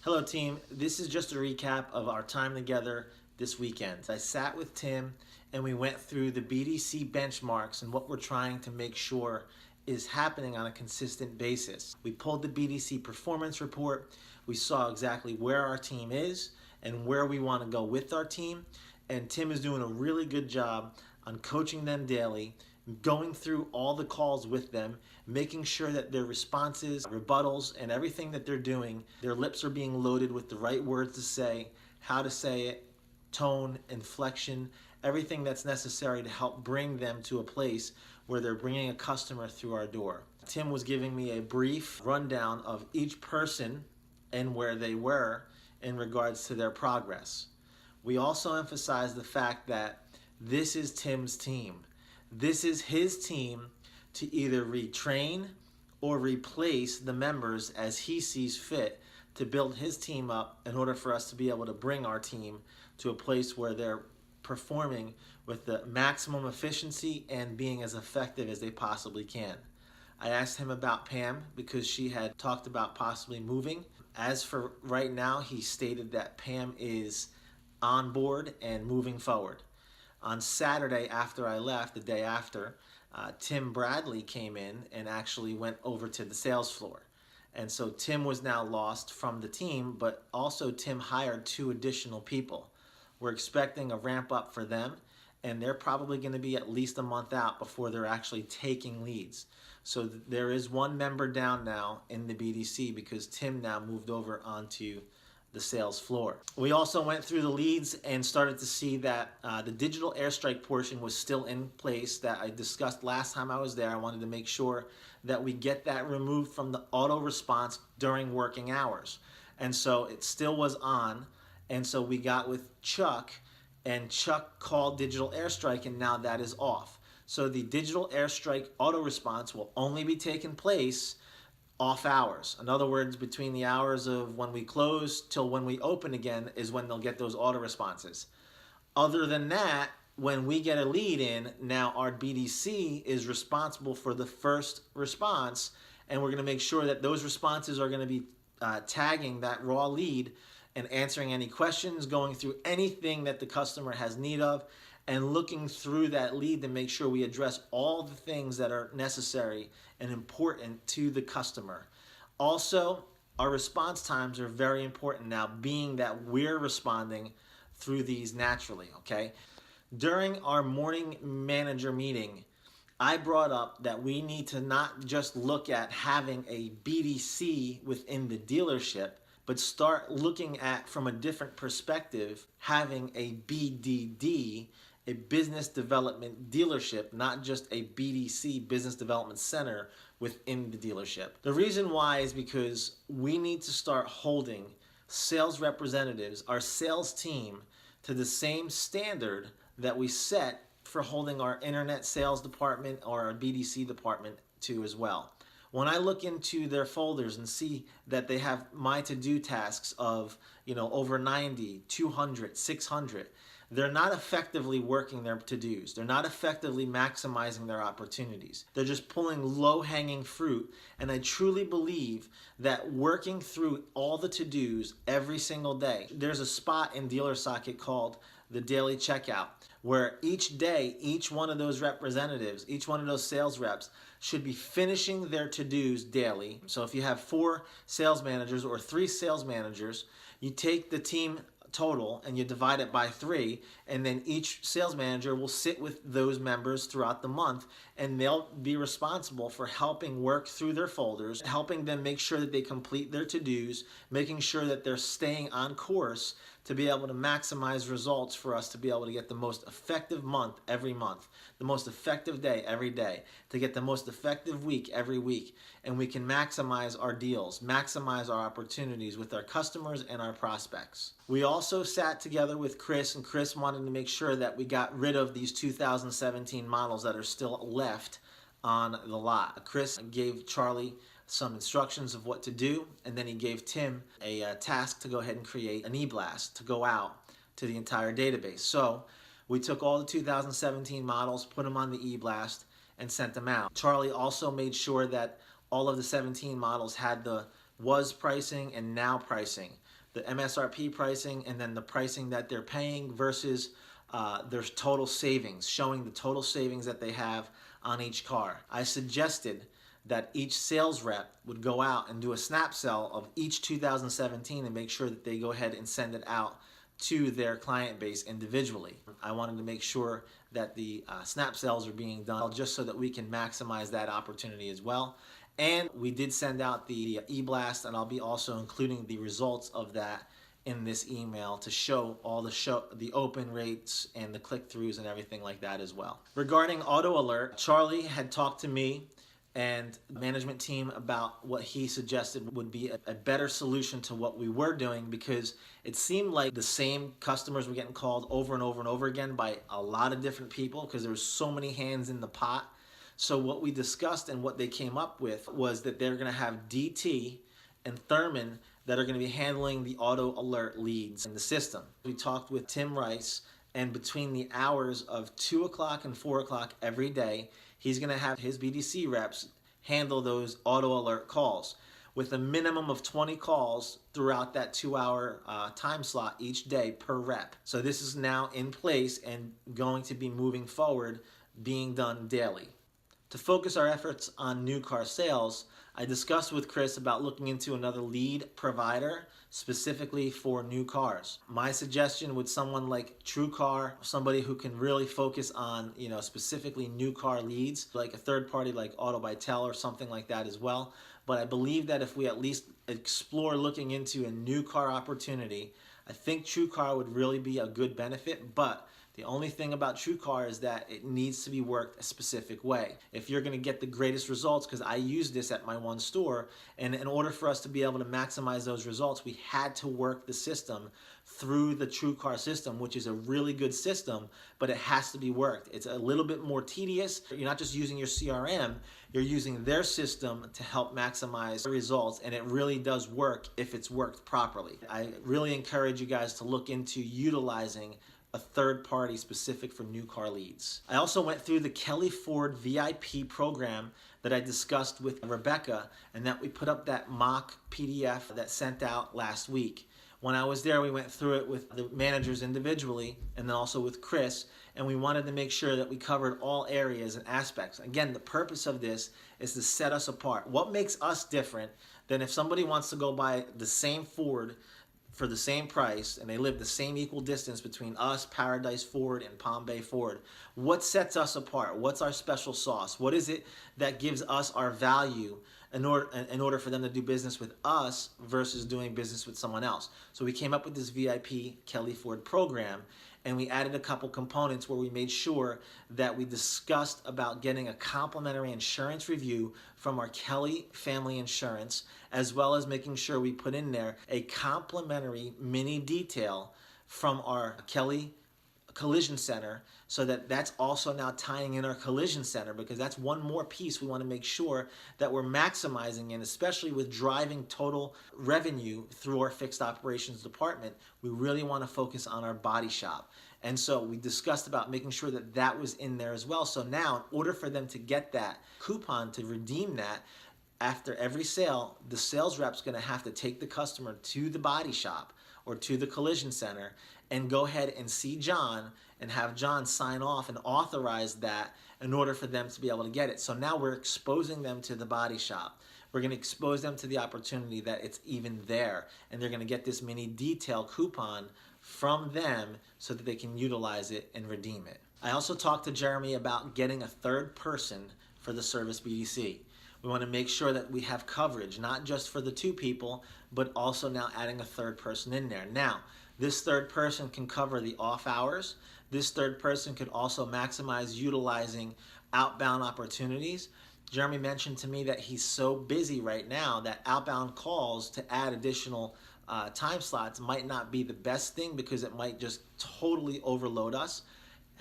Hello team, this is just a recap of our time together this weekend. I sat with Tim and we went through the BDC benchmarks and what we're trying to make sure is happening on a consistent basis. We pulled the BDC performance report, we saw exactly where our team is and where we want to go with our team, and Tim is doing a really good job on coaching them daily, going through all the calls with them, making sure that their responses, rebuttals, and everything that they're doing, their lips are being loaded with the right words to say, how to say it, tone, inflection, everything that's necessary to help bring them to a place where they're bringing a customer through our door. Tim was giving me a brief rundown of each person and where they were in regards to their progress. We also emphasized the fact that this is Tim's team. This is his team to either retrain or replace the members as he sees fit to build his team up in order for us to be able to bring our team to a place where they're performing with the maximum efficiency and being as effective as they possibly can. I asked him about Pam because she had talked about possibly moving. As for right now, he stated that Pam is on board and moving forward. On Saturday after I left, the day after, Tim Bradley came in and actually went over to the sales floor. And so Tim was now lost from the team, but also Tim hired 2 additional people. We're expecting a ramp up for them, and they're probably going to be at least a month out before they're actually taking leads. So there is 1 member down now in the BDC because Tim now moved over onto the sales floor. We also went through the leads and started to see that the digital airstrike portion was still in place that I discussed last time I was there. I wanted to make sure that we get that removed from the auto response during working hours. And so it still was on, and so we got with Chuck, and Chuck called digital airstrike, and now that is off. So the digital airstrike auto response will only be taking place off hours. In other words, between the hours of when we close till when we open again is when they'll get those auto responses. Other than that, when we get a lead in, now our BDC is responsible for the first response, and we're going to make sure that those responses are going to be tagging that raw lead and answering any questions, going through anything that the customer has need of, and looking through that lead to make sure we address all the things that are necessary and important to the customer. Also, our response times are very important now, being that we're responding through these naturally, okay? During our morning manager meeting, I brought up that we need to not just look at having a BDC within the dealership, but start looking at, from a different perspective, having a BDD, a business development dealership, not just a BDC, business development center, within the dealership. The reason why is because we need to start holding sales representatives, our sales team, to the same standard that we set for holding our internet sales department or our BDC department to as well. When I look into their folders and see that they have my to-do tasks of, over 90, 200, 600, they're not effectively working their to-dos. They're not effectively maximizing their opportunities. They're just pulling low-hanging fruit, and I truly believe that working through all the to-dos every single day, there's a spot in DealerSocket called the daily checkout, where each day, each one of those representatives, each one of those sales reps should be finishing their to-dos daily. So if you have 4 sales managers or 3 sales managers, you take the team total and you divide it by 3, and then each sales manager will sit with those members throughout the month, and they'll be responsible for helping work through their folders, helping them make sure that they complete their to-dos, making sure that they're staying on course to be able to maximize results for us to be able to get the most effective month every month, the most effective day every day, to get the most effective week every week, and we can maximize our deals, maximize our opportunities with our customers and our prospects. We also sat together with Chris, and Chris wanted to make sure that we got rid of these 2017 models that are still left on the lot. Chris gave Charlie some instructions of what to do, and then he gave Tim a task to go ahead and create an e-blast to go out to the entire database. So we took all the 2017 models, put them on the e-blast, and sent them out. Charlie also made sure that all of the 17 models had the was pricing and now pricing, the MSRP pricing and then the pricing that they're paying versus their total savings, showing the total savings that they have on each car. I suggested that each sales rep would go out and do a snap sell of each 2017 and make sure that they go ahead and send it out to their client base individually. I wanted to make sure that the snap sales are being done just so that we can maximize that opportunity as well. And we did send out the e-blast, and I'll be also including the results of that in this email to show all the open rates and the click-throughs and everything like that as well. Regarding Auto Alert, Charlie had talked to me and the management team about what he suggested would be a better solution to what we were doing, because it seemed like the same customers were getting called over and over and over again by a lot of different people because there was so many hands in the pot. So what we discussed and what they came up with was that they're going to have DT and Thurman that are going to be handling the Auto Alert leads in the system. We talked with Tim Rice, and between the hours of 2 o'clock and 4 o'clock every day, he's going to have his BDC reps handle those Auto Alert calls with a minimum of 20 calls throughout that 2-hour time slot each day per rep. So this is now in place and going to be moving forward, being done daily. To focus our efforts on new car sales, I discussed with Chris about looking into another lead provider specifically for new cars. My suggestion with someone like TrueCar, somebody who can really focus on, specifically new car leads, like a third party like Auto by Tel or something like that as well. But I believe that if we at least explore looking into a new car opportunity, I think TrueCar would really be a good benefit. But the only thing about TrueCar is that it needs to be worked a specific way. If you're going to get the greatest results, because I use this at my one store, and in order for us to be able to maximize those results, we had to work the system through the TrueCar system, which is a really good system, but it has to be worked. It's a little bit more tedious. You're not just using your CRM, you're using their system to help maximize the results, and it really does work if it's worked properly. I really encourage you guys to look into utilizing a third party specific for new car leads. I also went through the Kelly Ford VIP program that I discussed with Rebecca, and that we put up that mock PDF that sent out last week. When I was there, we went through it with the managers individually and then also with Chris, and we wanted to make sure that we covered all areas and aspects. Again, the purpose of this is to set us apart. What makes us different than if somebody wants to go buy the same Ford for the same price and they live the same equal distance between us, Paradise Ford, and Palm Bay Ford? What sets us apart? What's our special sauce? What is it that gives us our value in order for them to do business with us versus doing business with someone else? So we came up with this VIP Kelly Ford program, and we added a couple components where we made sure that we discussed about getting a complimentary insurance review from our Kelly Family Insurance, as well as making sure we put in there a complimentary mini detail from our Kelly Collision Center, so that's also now tying in our Collision Center, because that's one more piece we want to make sure that we're maximizing in, especially with driving total revenue through our fixed operations department. We really want to focus on our body shop. And so we discussed about making sure that that was in there as well. So now, in order for them to get that coupon to redeem that, after every sale, the sales rep's going to have to take the customer to the body shop or to the Collision Center and go ahead and see John and have John sign off and authorize that in order for them to be able to get it. So now we're exposing them to the body shop. We're going to expose them to the opportunity that it's even there, and they're going to get this mini detail coupon from them so that they can utilize it and redeem it. I also talked to Jeremy about getting a third person for the service BDC. We want to make sure that we have coverage, not just for the two people, but also now adding a third person in there. Now, this third person can cover the off hours. This third person could also maximize utilizing outbound opportunities. Jeremy mentioned to me that he's so busy right now that outbound calls to add additional time slots might not be the best thing, because it might just totally overload us.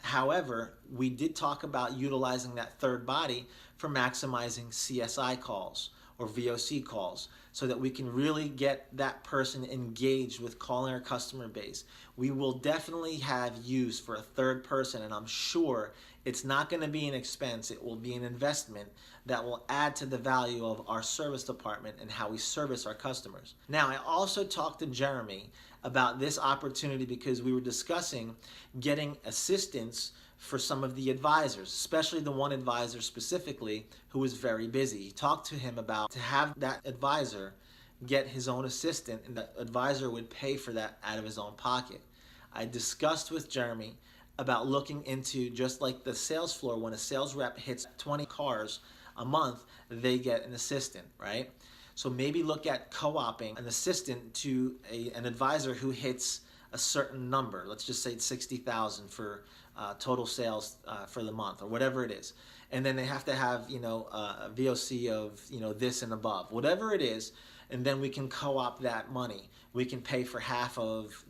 However, we did talk about utilizing that third body for maximizing CSI calls or VOC calls, so that we can really get that person engaged with calling our customer base. We will definitely have use for a third person, and I'm sure it's not going to be an expense. It will be an investment that will add to the value of our service department and how we service our customers. Now, I also talked to Jeremy about this opportunity because we were discussing getting assistance for some of the advisors, especially the one advisor specifically who was very busy. He talked to him about to have that advisor get his own assistant, and the advisor would pay for that out of his own pocket. I discussed with Jeremy about looking into, just like the sales floor, when a sales rep hits 20 cars a month, they get an assistant, right? So maybe look at co-opting an assistant to an advisor who hits a certain number. Let's just say it's 60,000 for total sales for the month, or whatever it is. And then they have to have, a VOC of, this and above, whatever it is. And then we can co-opt that money. We can pay for half of,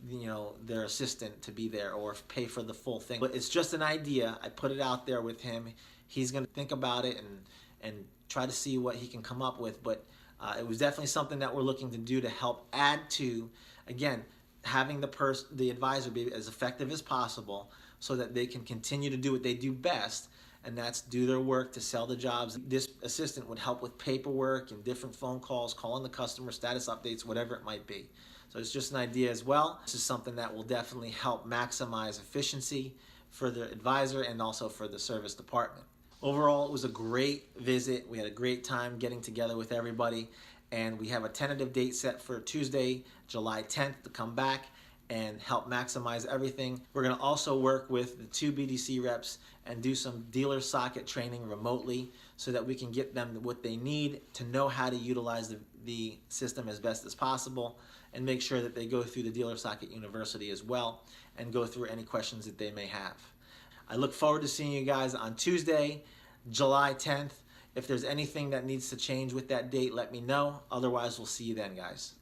their assistant to be there, or pay for the full thing. But it's just an idea. I put it out there with him. He's going to think about it and try to see what he can come up with. But it was definitely something that we're looking to do to help add to, again, having the advisor be as effective as possible, so that they can continue to do what they do best, and that's do their work to sell the jobs. This assistant would help with paperwork and different phone calls, calling the customer, status updates, whatever it might be. So it's just an idea as well. This is something that will definitely help maximize efficiency for the advisor and also for the service department. Overall, it was a great visit. We had a great time getting together with everybody, and we have a tentative date set for Tuesday, July 10th, to come back and help maximize everything. We're going to also work with the 2 BDC reps and do some dealer socket training remotely, so that we can get them what they need to know how to utilize the system as best as possible, and make sure that they go through the Dealer Socket University as well and go through any questions that they may have. I look forward to seeing you guys on Tuesday, July 10th. If there's anything that needs to change with that date, let me know. Otherwise, we'll see you then, guys.